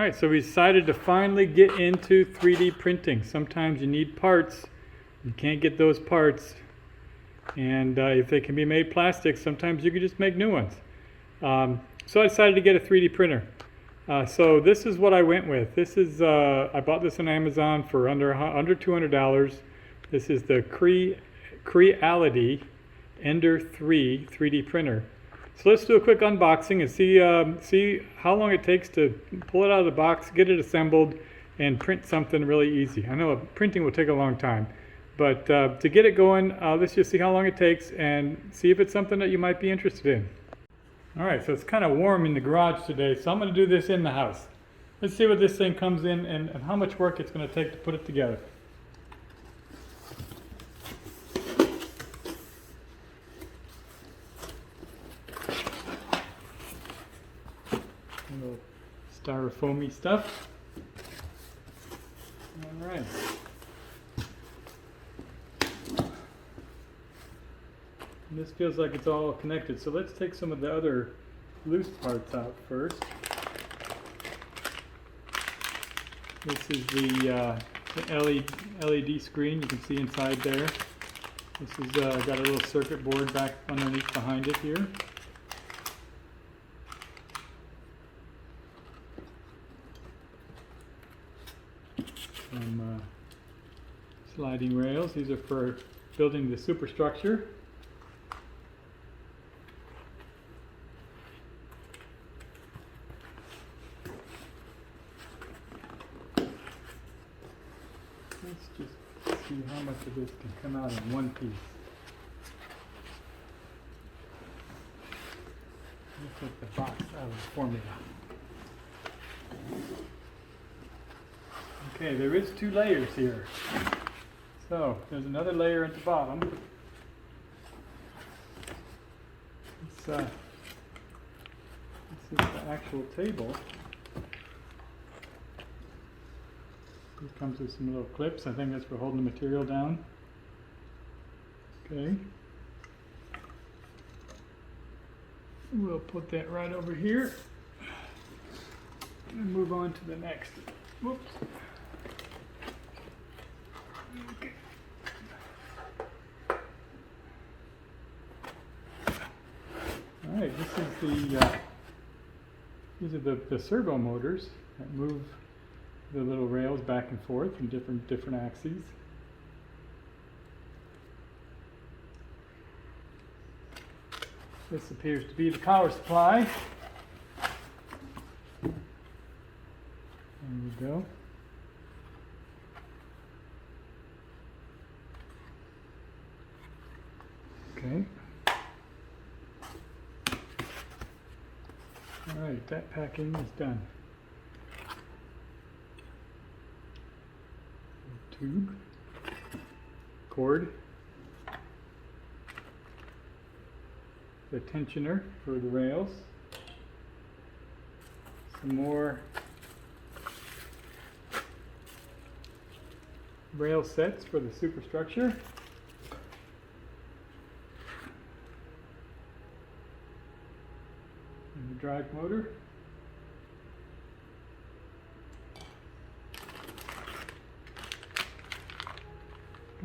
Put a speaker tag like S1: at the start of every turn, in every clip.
S1: Alright, so we decided to finally get into 3D printing. Sometimes you need parts, you can't get those parts, and if they can be made plastic, sometimes you can just make new ones. So I decided to get a 3D printer. So this is what I went with. This is I bought this on Amazon for under $200. This is the Creality Ender 3D printer. So let's do a quick unboxing and see how long it takes to pull it out of the box, get it assembled, and print something really easy. I know printing will take a long time, but to get it going, let's just see how long it takes and see if it's something that you might be interested in. All right, so it's kind of warm in the garage today, so I'm going to do this in the house. Let's see what this thing comes in and how much work it's going to take to put it together. Little styrofoamy stuff. All right. And this feels like it's all connected, so let's take some of the other loose parts out first. This is the LED screen. You can see inside there. This is got a little circuit board back underneath behind it here. Some sliding rails. These are for building the superstructure. Let's just see how much of this can come out in one piece. Let's take the box out of the formula. Okay, there is 2 layers here. So there's another layer at the bottom. This is the actual table. It comes with some little clips. I think that's for holding the material down. Okay. We'll put that right over here and move on to the next. Whoops. Okay. All right, these are the servo motors that move the little rails back and forth in different axes. This appears to be the power supply. There we go. Okay. All right, that packing is done. Tube, cord, the tensioner for the rails, some more rail sets for the superstructure, and the drive motor.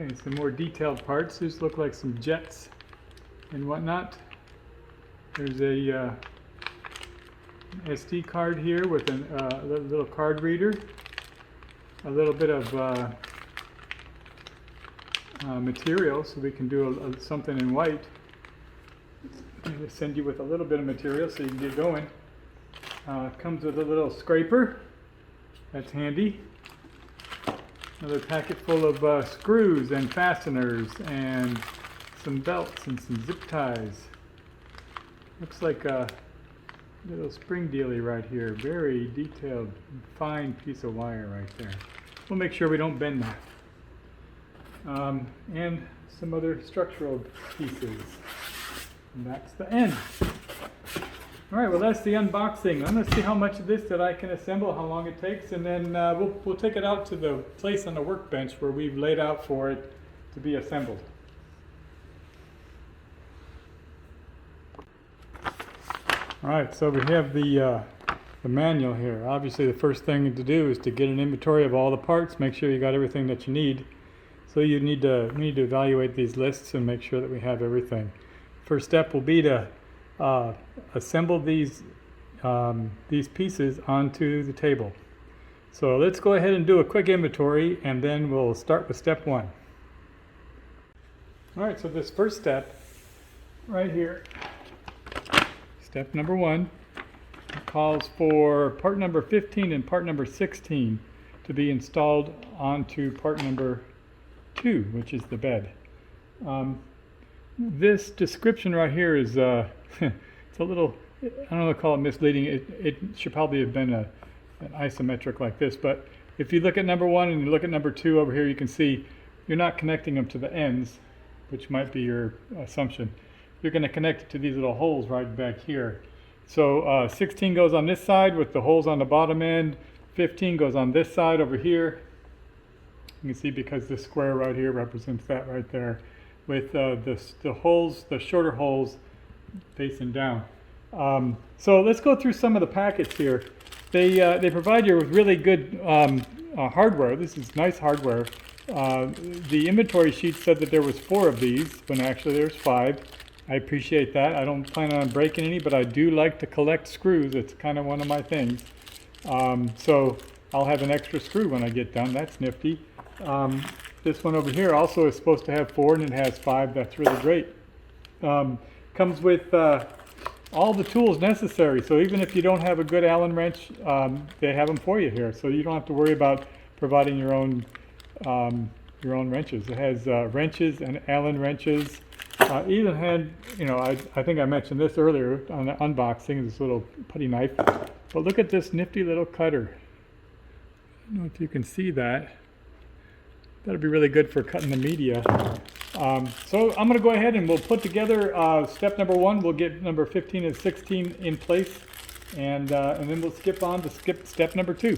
S1: Okay, some more detailed parts. These look like some jets and whatnot. There's a SD card here with a little card reader, a little bit of material so we can do something in white. They send you with a little bit of material so you can get going. Comes with a little scraper. That's handy. Another packet full of screws and fasteners and some belts and some zip ties. Looks like a little spring dealie right here. Very detailed, fine piece of wire right there. We'll make sure we don't bend that. And some other structural pieces. And that's the end. All right, well that's the unboxing. I'm going to see how much of this that I can assemble, how long it takes, and then we'll take it out to the place on the workbench where we've laid out for it to be assembled. All right, so we have the the manual here. Obviously the first thing to do is to get an inventory of all the parts, make sure you got everything that you need. So we need to evaluate these lists and make sure that we have everything. First step will be to assemble these pieces onto the table. So let's go ahead and do a quick inventory, and then we'll start with step one. All right, so this first step right here, step number one, calls for part number 15 and part number 16 to be installed onto part number 2, which is the bed. This description right here is it's a little, I don't know to call it misleading. It should probably have been an isometric like this, but if you look at number 1 and you look at number 2 over here, you can see you're not connecting them to the ends, which might be your assumption. You're going to connect it to these little holes right back here. So 16 goes on this side with the holes on the bottom end. 15 goes on this side over here. You can see because this square right here represents that right there, with the holes, the shorter holes facing down. So let's go through some of the packets here. They provide you with really good hardware. This is nice hardware. The inventory sheet said that there was 4 of these, when actually there's 5. I appreciate that. I don't plan on breaking any, but I do like to collect screws. It's kind of one of my things. So I'll have an extra screw when I get done. That's nifty. This one over here also is supposed to have 4, and it has 5. That's really great. Comes with all the tools necessary. So even if you don't have a good Allen wrench, they have them for you here. So you don't have to worry about providing your own wrenches. It has wrenches and Allen wrenches. Even had, I think I mentioned this earlier on the unboxing, this little putty knife. But look at this nifty little cutter. I don't know if you can see that. That'll be really good for cutting the media. So I'm going to go ahead and we'll put together step number 1. We'll get number 15 and 16 in place, and then we'll skip step number 2.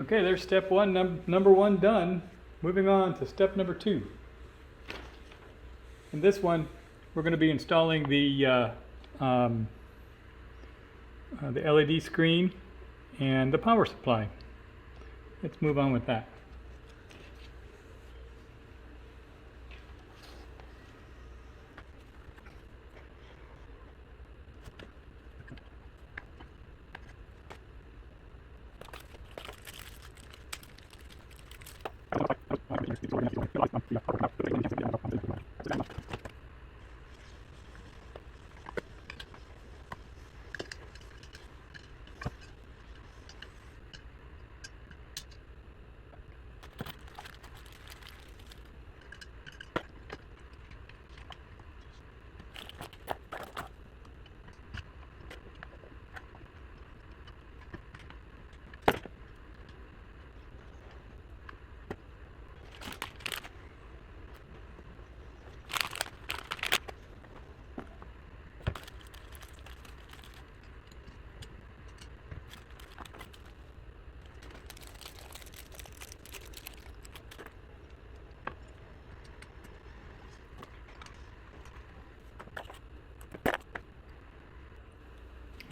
S1: Okay, there's step 1, number 1 done. Moving on to step number 2. In this one, we're going to be installing the LED screen and the power supply. Let's move on with that.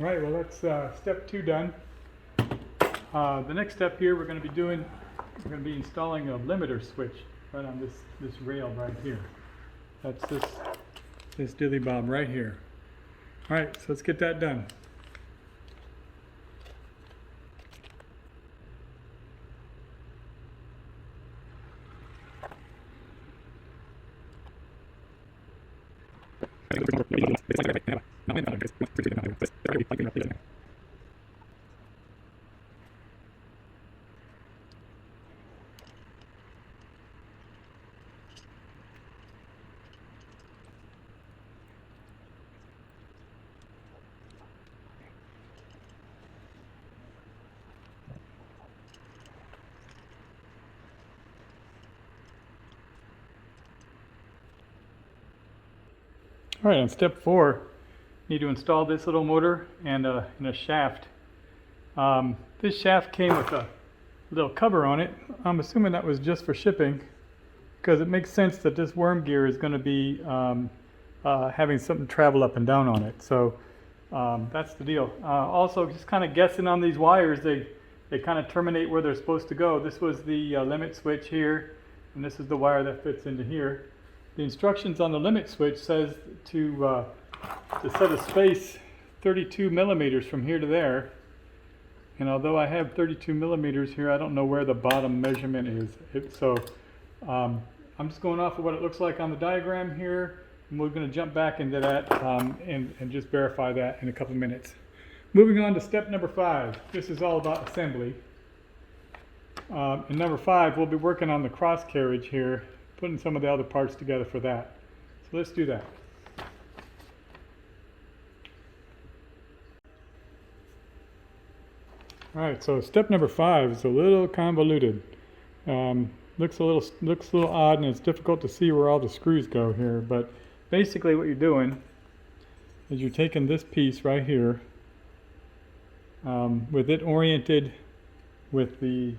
S1: All right, well that's step 2 done. The next step here we're going to be installing a limiter switch right on this rail right here. That's this dilly bob right here. All right, so let's get that done. All right, on step 4, you need to install this little motor and a shaft. This shaft came with a little cover on it. I'm assuming that was just for shipping, because it makes sense that this worm gear is going to be having something travel up and down on it. So that's the deal. Also, just kind of guessing on these wires, they kind of terminate where they're supposed to go. This was the limit switch here, and this is the wire that fits into here. The instructions on the limit switch says to set a space 32 millimeters from here to there. And although I have 32 millimeters here, I don't know where the bottom measurement is. So I'm just going off of what it looks like on the diagram here, and we're going to jump back into that and just verify that in a couple minutes. Moving on to step number 5. This is all about assembly. In number 5, we'll be working on the cross carriage here, putting some of the other parts together for that. So let's do that. All right, so step number 5 is a little convoluted. Looks a little odd, and it's difficult to see where all the screws go here. But basically, what you're doing is you're taking this piece right here, with it oriented with the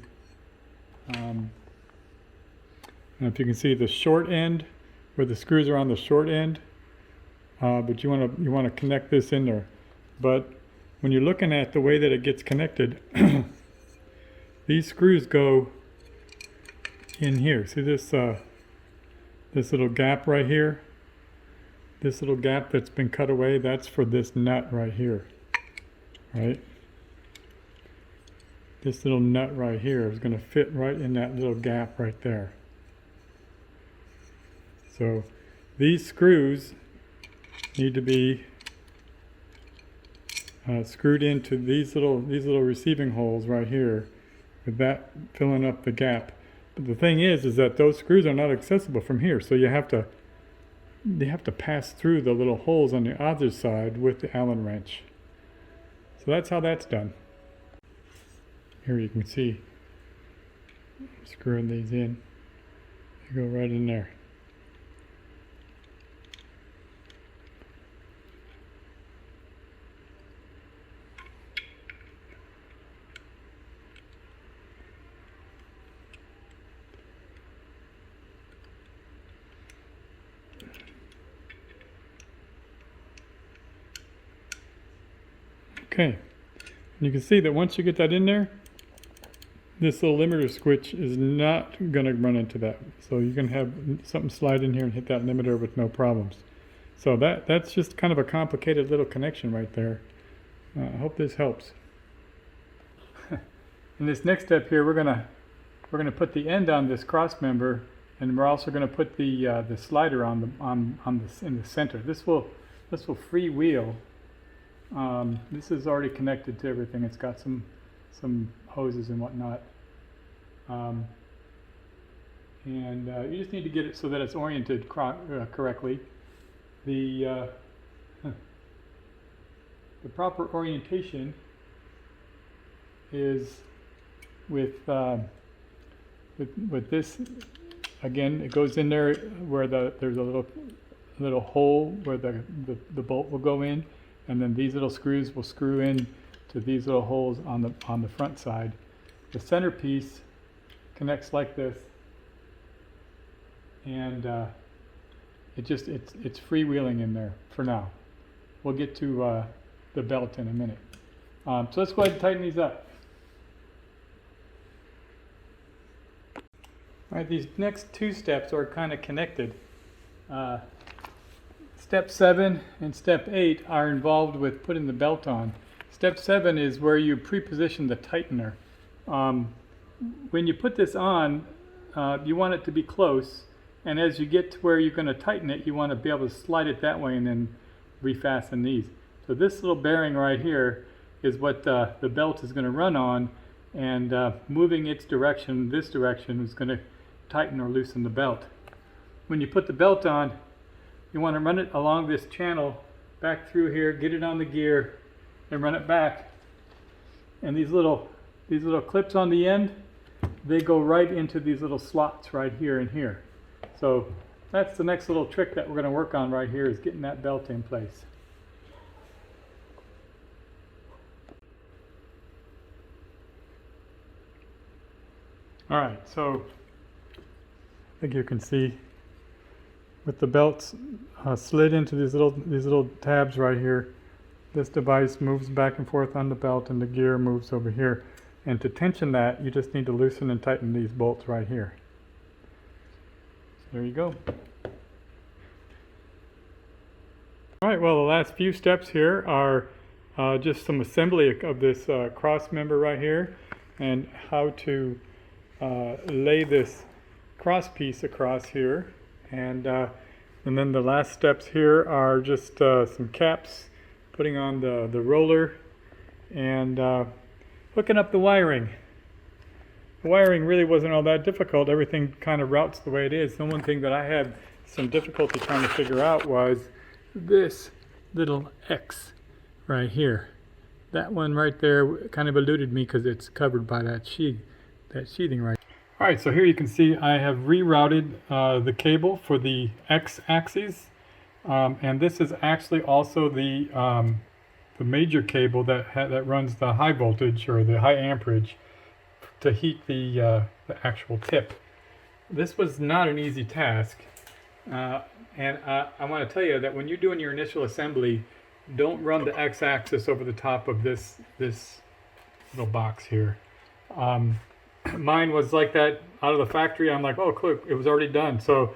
S1: and if you can see the short end, where the screws are on the short end, but you want to connect this in there. But when you're looking at the way that it gets connected, these screws go in here. See this this little gap right here? This little gap that's been cut away, that's for this nut right here, right? This little nut right here is going to fit right in that little gap right there. So these screws need to be screwed into these little receiving holes right here, with that filling up the gap. But the thing is that those screws are not accessible from here, so you have to pass through the little holes on the other side with the Allen wrench. So that's how that's done. Here you can see, screwing these in. They go right in there. Okay, and you can see that once you get that in there, this little limiter switch is not going to run into that. So you can have something slide in here and hit that limiter with no problems. So that's just kind of a complicated little connection right there. I hope this helps. In this next step here, we're gonna put the end on this cross member, and we're also going to put the slider in the center. This will freewheel. This is already connected to everything. It's got some hoses and whatnot. You just need to get it so that it's oriented correctly. The proper orientation is with this. Again, it goes in there where there's a little hole where the bolt will go in, and then these little screws will screw in to these little holes on the front side. The centerpiece connects like this, and it's freewheeling in there for now. We'll get to the belt in a minute. So let's go ahead and tighten these up. All right, these next two steps are kind of connected. Step 7 and step 8 are involved with putting the belt on. Step 7 is where you pre-position the tightener. When you put this on, you want it to be close, and as you get to where you're going to tighten it, you want to be able to slide it that way and then refasten these. So this little bearing right here is what the belt is going to run on, and moving its direction, this direction, is going to tighten or loosen the belt. When you put the belt on, you want to run it along this channel back through here, get it on the gear, and run it back. And these little clips on the end, they go right into these little slots right here and here. So that's the next little trick that we're going to work on right here, is getting that belt in place. All right, so I think you can see with the belts slid into these little tabs right here, this device moves back and forth on the belt and the gear moves over here. And to tension that, you just need to loosen and tighten these bolts right here. So there you go. All right, well, the last few steps here are just some assembly of this cross member right here, and how to lay this cross piece across here. And then the last steps here are just some caps, putting on the roller, and hooking up the wiring. The wiring really wasn't all that difficult. Everything kind of routes the way it is. The one thing that I had some difficulty trying to figure out was this little X right here. That one right there kind of eluded me because it's covered by that sheathing right. All right, so here you can see I have rerouted the cable for the X-axis, and this is actually also the major cable that runs the high voltage or the high amperage to heat the actual tip. This was not an easy task, and I want to tell you that when you're doing your initial assembly, don't run the X-axis over the top of this little box here. Mine was like that out of the factory. I'm like, oh, cool, it was already done. So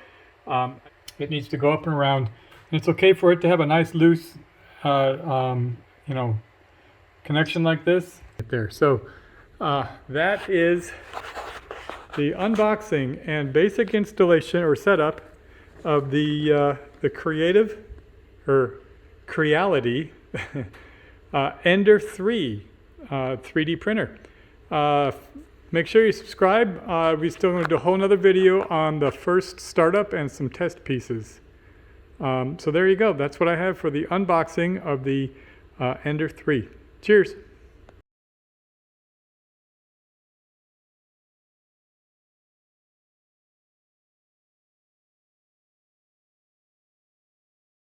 S1: it needs to go up and around, and it's okay for it to have a nice loose connection like this right there. So that is the unboxing and basic installation or setup of the Creality Ender 3 3D printer. Make sure you subscribe. We're still going to do a whole nother video on the first startup and some test pieces. So there you go. That's what I have for the unboxing of the Ender 3. Cheers.